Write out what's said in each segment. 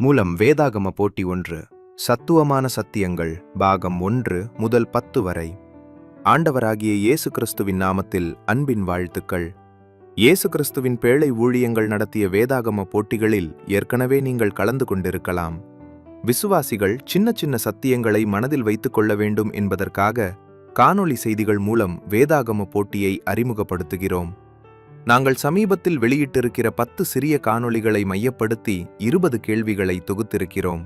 மூலம் வேதாகம போட்டி 1 சத்துவமான சத்தியங்கள் பாகம் 1 முதல் 10 வரை. ஆண்டவராகிய இயேசு கிறிஸ்துவின் நாமத்தில் அன்பின் வாழ்த்துக்கள். இயேசு கிறிஸ்துவின் பேழை ஊழியங்கள் நடத்திய வேதாகம போட்டிகளில் ஏற்கனவே நீங்கள் கலந்து கொண்டிருக்கலாம். விசுவாசிகள் சின்ன சின்ன சத்தியங்களை மனதில் வைத்துக் கொள்ள வேண்டும் என்பதற்காக காணொளி செய்திகள் மூலம் வேதாகம போட்டியை அறிமுகப்படுத்துகிறோம். நாங்கள் சமீபத்தில் வெளியிட்டிருக்கிற 10 சிறிய காணொளிகளை மையப்படுத்தி 20 கேள்விகளை தொகுத்திருக்கிறோம்.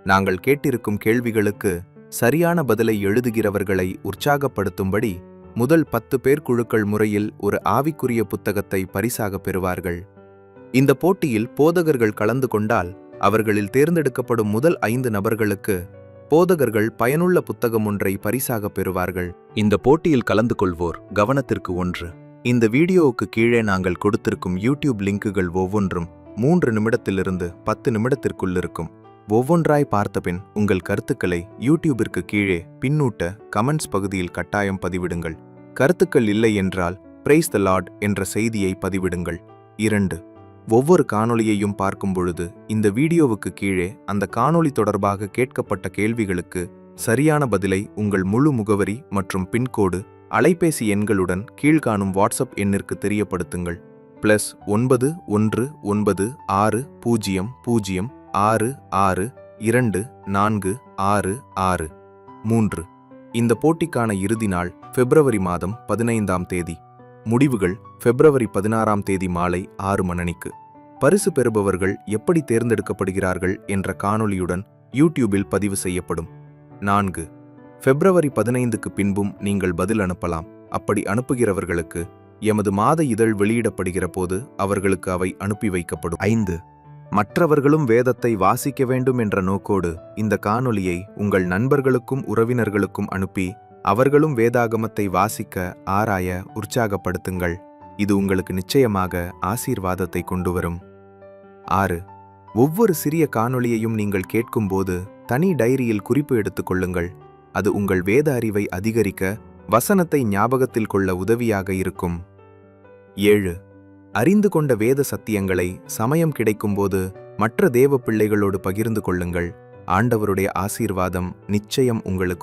நாங்கள் கேட்டிருக்கும் கேள்விகளுக்கு சரியான பதிலை எழுதுகிறவர்களை உற்சாகப்படுத்தும்படி முதல் 10 பேர் குழுக்கள் முறையில் ஒரு ஆவிக்குரிய புத்தகத்தை பரிசாக பெறுவார்கள். இந்த போட்டியில் போதகர்கள் கலந்து கொண்டால் அவர்களில் தேர்ந்தெடுக்கப்படும் முதல் 5 நபர்களுக்கு போதகர்கள் பயனுள்ள புத்தகம் ஒன்றை பரிசாக பெறுவார்கள். இந்த போட்டியில் கலந்து கொள்வோர் கவனத்திற்கு ஒன்று. இந்த வீடியோவுக்கு கீழே நாங்கள் கொடுத்திருக்கும் யூடியூப் லிங்குகள் ஒவ்வொன்றும் 3 நிமிடத்திலிருந்து 10 நிமிடத்திற்குள் இருக்கும். ஒவ்வொன்றாய் பார்த்தபின் உங்கள் கருத்துக்களை யூடியூபிற்கு கீழே பின்னூட்ட கமெண்ட்ஸ் பகுதியில் கட்டாயம் பதிவிடுங்கள். கருத்துக்கள் இல்லை என்றால் பிரைஸ் தி லார்ட் என்ற செய்தியை பதிவிடுங்கள். 2. ஒவ்வொரு காணொளியையும் பார்க்கும் பொழுது இந்த வீடியோவுக்கு கீழே அந்த காணொளி தொடர்பாக கேட்கப்பட்ட கேள்விகளுக்கு சரியான பதிலை உங்கள் முழு முகவரி மற்றும் பின்கோடு அலைபேசி எண்களுடன் கீழ்காணும் வாட்ஸ்அப் எண்ணிற்கு தெரியப்படுத்துங்கள். +91190066624666. 3. இந்த போட்டிக்கான இறுதி நாள் பிப்ரவரி மாதம் 15ஆம் தேதி. முடிவுகள் பிப்ரவரி 16ஆம் தேதி மாலை 6 மணிக்கு. பரிசு பெறுபவர்கள் எப்படி தேர்ந்தெடுக்கப்படுகிறார்கள் என்ற காணொளியுடன் யூடியூபில் பதிவு செய்யப்படும். 4. பிப்ரவரி 15க்கு பின்பும் நீங்கள் பதில் அனுப்பலாம். அப்படி அனுப்புகிறவர்களுக்கு எமது மாத இதழ் வெளியிடப்படுகிற போது அவர்களுக்கு அவை அனுப்பி வைக்கப்படும். 5. மற்றவர்களும் வேதத்தை வாசிக்க வேண்டும் என்ற நோக்கோடு இந்த காணொளியை உங்கள் நண்பர்களுக்கும் உறவினர்களுக்கும் அனுப்பி அவர்களும் வேதாகமத்தை வாசிக்க ஆராய உற்சாகப்படுத்துங்கள். இது உங்களுக்கு நிச்சயமாக ஆசீர்வாதத்தை கொண்டு வரும். 6. ஒவ்வொரு சிறிய காணொளியையும் நீங்கள் கேட்கும்போது தனி டைரியில் குறிப்பு எடுத்துக் கொள்ளுங்கள். அது உங்கள் வேத அறிவை அதிகரிக்க வசனத்தை ஞாபகத்தில் கொள்ள உதவியாக இருக்கும். 7. அறிந்து கொண்ட வேத சத்தியங்களை சமயம் கிடைக்கும்போது மற்ற தேவ பிள்ளைகளோடு பகிர்ந்து கொள்ளுங்கள். ஆண்டவருடைய ஆசீர்வாதம் நிச்சயம் உங்களுக்கு